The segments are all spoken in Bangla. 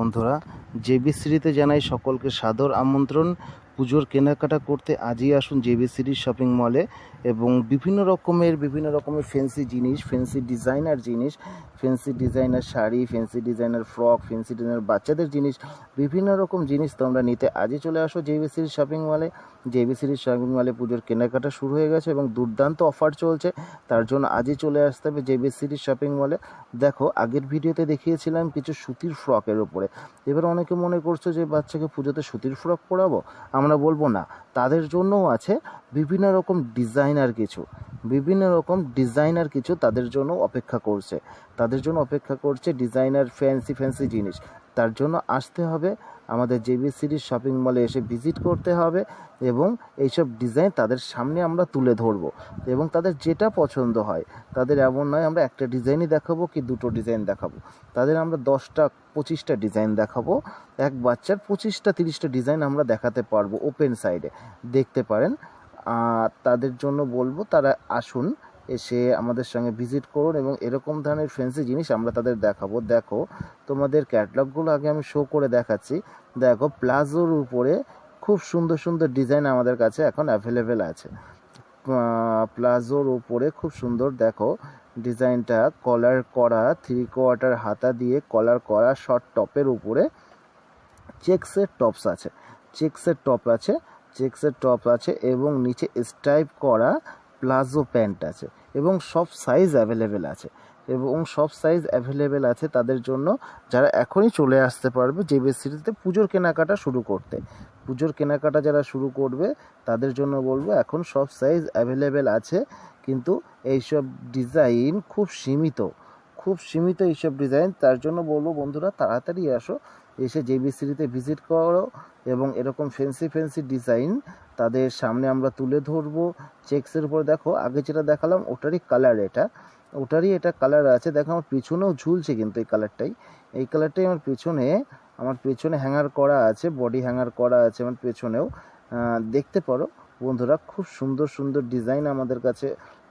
বন্ধুরা, জেবিসিরিতে জানাই সকলকে সাদর আমন্ত্রণ। পুজোর কেনাকাটা করতে আজই আসুন জেবিসিরির শপিং মলে এবং বিভিন্ন রকমের ফ্যান্সি জিনিস, fancy designer sari, fancy designer frock, fancy designer বাচ্চাদের জিনিস, বিভিন্ন রকম জিনিস তোমরা নিতে আজই চলে আসো জেবিসিরির শপিং মলে। জেবিসিরির শপিং মলে পুজোর কেনাকাটা শুরু হয়ে গেছে এবং দুর্দান্ত অফার চলছে, তার জন্য আজই চলে আসতে হবে জেবিসিরির শপিং মলে। দেখো, আগের ভিডিওতে দেখিয়েছিলাম কিছু সুতির ফ্রকের উপরে। এবার অনেকে মনে করছো যে বাচ্চাকে পুজোতে সুতির ফ্রক পরাবো, আমরা বলবো না, তাদের জন্যও আছে বিভিন্ন রকম ডিজাইনার কিছু তাদের জন্য অপেক্ষা করছে ডিজাইনার ফ্যান্সি জিনিস। তার জন্য আসতে হবে আমাদের জেবিসিরির শপিং মলে, এসে ভিজিট করতে হবে এবং এইসব ডিজাইন তাদের সামনে আমরা তুলে ধরবো এবং তাদের যেটা পছন্দ হয়, তাদের এমন নয় আমরা একটা ডিজাইনই দেখাবো কি দুটো ডিজাইন দেখাবো, তাদের আমরা 10টা 25টা ডিজাইন দেখাবো। এক বাচ্চার 25টা 30টা ডিজাইন আমরা দেখাতে পারবো, ওপেন সাইডে দেখতে পারেন। তাদের জন্য বলবো তারা আসুন, এসে আমাদের সঙ্গে ভিজিট করুন এবং এরকম ধরনের ফ্যান্সি জিনিস আমরা তাদের দেখাবো। দেখো, তোমাদের ক্যাটালগুলো আগে আমি শো করে দেখাচ্ছি। দেখো, প্লাজোর উপরে খুব সুন্দর ডিজাইন আমাদের কাছে এখন অ্যাভেলেবেল আছে। প্লাজোর উপরে খুব সুন্দর, দেখো ডিজাইনটা কলার করা, 3/4 হাতা দিয়ে কলার করা শর্ট টপের উপরে চেক্সের টপ আছে এবং নিচে স্ট্রাইপ করা প্লাজো প্যান্ট আছে এবং সব সাইজ অ্যাভেলেবেল আছে তাদের জন্য, যারা এখনই চলে আসতে পারবে জেবিসিরিতে পুজোর কেনাকাটা যারা শুরু করবে তাদের জন্য বলবো এখন সব সাইজ অ্যাভেলেবেল আছে। কিন্তু এইসব ডিজাইন খুব সীমিত এইসব ডিজাইন, তার জন্য বলবো বন্ধুরা তাড়াতাড়ি আসো, এসে জেবিসিরিতে ভিজিট করো এবং এরকম ফ্যান্সি ডিজাইন তাদের সামনে আমরা তুলে ধরবো। চেক্সের উপর দেখো, আগে যেটা দেখালাম ওটারই এটা কালার আছে। দেখো, আমার পিছনেও ঝুলছে, কিন্তু এই কালারটাই আমার পেছনে হ্যাঙ্গার করা আছে, বডি হ্যাঙ্গার করা আছে আমার পেছনেও, দেখতে পারো বন্ধুরা। খুব সুন্দর ডিজাইন আমাদের কাছে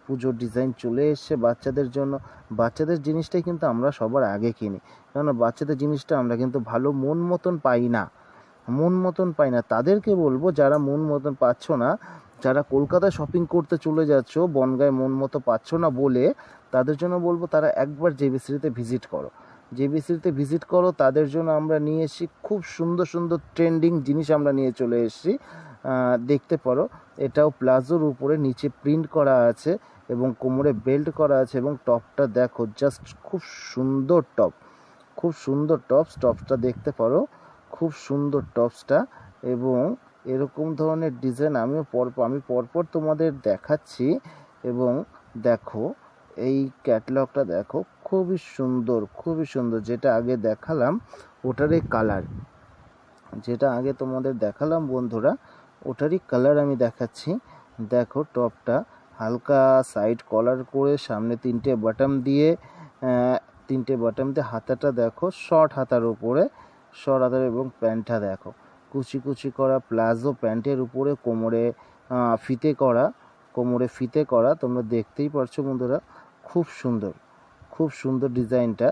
পুজোর ডিজাইন চলে এসছে বাচ্চাদের জন্য। বাচ্চাদের জিনিসটাই কিন্তু আমরা সবার আগে কিনি, কেননা বাচ্চাদের জিনিসটা আমরা কিন্তু ভালো মন মতন পাই না। তাদেরকে বলবো যারা মন মতন পাচ্ছ না, যারা কলকাতায় শপিং করতে চলে যাচ্ছ, বনগাঁয় মন মতো পাচ্ছ না বলে, তাদের জন্য বলবো তারা একবার জেবিসিরিতে ভিজিট করো। তাদের জন্য আমরা নিয়ে এসেছি খুব সুন্দর ট্রেন্ডিং জিনিস আমরা নিয়ে চলে এসেছি। দেখতে পারো, এটাও প্লাজোর উপরে নিচে প্রিন্ট করা আছে এবং কোমরে বেল্ট করা আছে এবং টপটা দেখো, জাস্ট খুব সুন্দর টপসটা দেখতে পারো, খুব সুন্দর টপসটা। এবং এরকম ধরনের ডিজাইন আমি পরপর তোমাদের দেখাচ্ছি। এবং দেখো, এই ক্যাটালগটা দেখো, খুবই সুন্দর। যেটা আগে দেখালাম ওটারই কালার, যেটা আগে তোমাদের দেখালাম বন্ধুরা ওটারই কালার আমি দেখাচ্ছি। দেখো, টপটা হালকা সাইড কলার করে সামনে 3টে বাটন দিয়ে হাতাটা দেখো শর্ট হাতার এবং প্যান্টটা দেখো কুচি করা প্লাজো প্যান্টের উপরে কোমরে ফিতে করা তোমরা দেখতেই পারছো বন্ধুরা। খুব সুন্দর ডিজাইনটা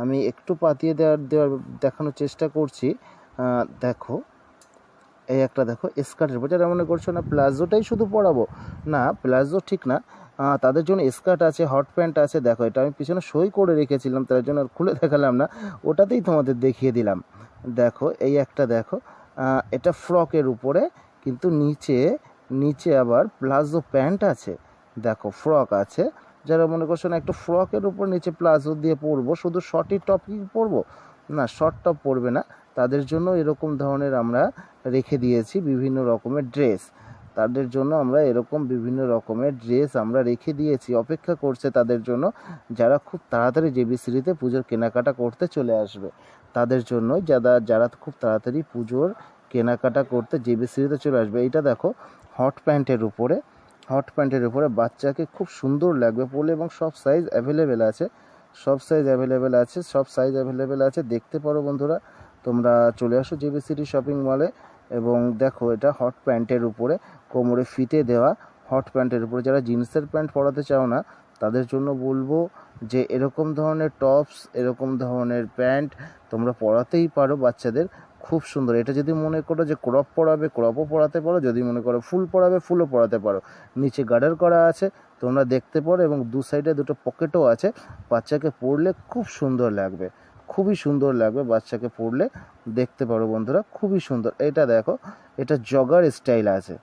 আমি একটু পাতিয়ে দেখানোর চেষ্টা করছি। দেখো, এই একটা দেখো স্কার্টের উপর, যারা মনে করছো না প্লাজোটাই শুধু পরাবো, না প্লাজো ঠিক না, তাদের জন্য স্কার্ট আছে, হট প্যান্ট আছে। দেখো, এটা আমি পিছনে সই করে রেখেছিলাম, তার জন্য আর খুলে দেখালাম না, ওটাতেই তোমাদের দেখিয়ে দিলাম। দেখো, এই একটা দেখো, এটা ফ্রকের উপরে, কিন্তু নিচে আবার প্লাজো প্যান্ট আছে। দেখো, ফ্রক আছে, যারা মনে করছো না একটু ফ্রকের উপর নিচে প্লাজো দিয়ে পরবো, শুধু শর্টই টপ কি পরবো, না শর্ট টপ পরবে না, তাদের জন্য এরকম ধরনের আমরা রেখে দিয়েছি বিভিন্ন রকমের ড্রেস। তাদের জন্য আমরা এরকম বিভিন্ন রকমের ড্রেস আমরা রেখে দিয়েছি, অপেক্ষা করছে তাদের জন্য, যারা খুব তাড়াতাড়ি জেবিসিরিতে পুজোর কেনাকাটা করতে চলে আসবে। তাদের জন্য যারা খুব তাড়াতাড়ি পুজোর কেনাকাটা করতে জেবিসিরিতে চলে আসবে। এইটা দেখো, হট প্যান্টের উপরে বাচ্চাকে খুব সুন্দর লাগবে পরলে এবং সব সাইজ অ্যাভেলেবেল আছে। দেখতে পারো বন্ধুরা, তোমরা চলে আসো জেবিসিরি শপিং মলে। এবং দেখো, এটা হট প্যান্টের উপরে কোমরে ফিতে দেওয়া, হট প্যান্টের উপরে যারা জিন্সের প্যান্ট পরাতে চাও না তাদের জন্য বলবো যে এরকম ধরনের টপস, এরকম ধরনের প্যান্ট তোমরা পরাতেই পারো বাচ্চাদের, খুব সুন্দর। এটা যদি মনে করো যে ক্রপ পরাবে, ক্রপও পরাতে পারো, যদি মনে করো ফুল পরাবে, ফুলও পরাতে পারো। নিচে গার্ডার করা আছে, তোমরা দেখতে পারো, এবং দু সাইডে দুটো পকেটও আছে। বাচ্চাকে পরলে খুব সুন্দর লাগবে, খুবই সুন্দর লাগবে বাচ্চাকে পরলে, দেখতে পারো বন্ধুরা, খুবই সুন্দর। এটা দেখো, এটা জগার স্টাইল আছে,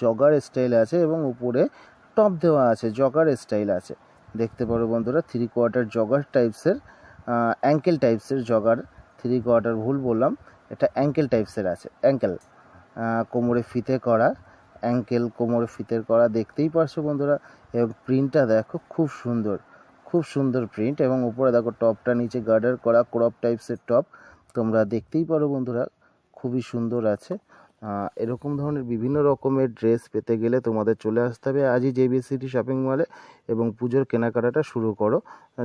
জগার স্টাইল আছে, এবং উপরে টপ দেওয়া আছে, জগার স্টাইল আছে, দেখতে পারো বন্ধুরা। 3/4 জগার টাইপসের, অ্যাঙ্কেল টাইপসের জগার, 3/4 ভুল বললাম, এটা অ্যাঙ্কেল টাইপসের আছে, অ্যাঙ্কেল, কোমরে ফিতে করা, অ্যাঙ্কেল কোমরে ফিতে করা, দেখতেই পারছো বন্ধুরা। এবং প্রিন্টটা দেখো, খুব সুন্দর, খুব সুন্দর প্রিন্ট। এবং উপরে দেখো টপটা নিচে গার্ডার করা, ক্রপ টাইপসের টপ, তোমরা দেখতেই পারো বন্ধুরা, খুবই সুন্দর আছে। এরকম ধরনের বিভিন্ন রকমের ড্রেস পেতে গেলে তোমাদের চলে আসতে হবে আজই জেবি সিটি শপিং মলে, এবং পুজোর কেনাকাটাটা শুরু করো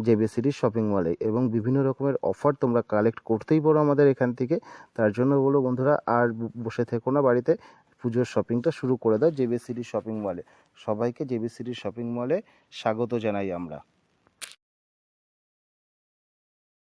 জেবি সিটি শপিং মলে। এবং বিভিন্ন রকমের অফার তোমরা কালেক্ট করতেই পারো আমাদের এখান থেকে। তার জন্য বলো বন্ধুরা, আর বসে থেকো না বাড়িতে, পুজোর শপিংটা শুরু করে দাও জেবি সিটি শপিং মলে। সবাইকে জেবি সিটি শপিং মলে স্বাগত জানাই আমরা।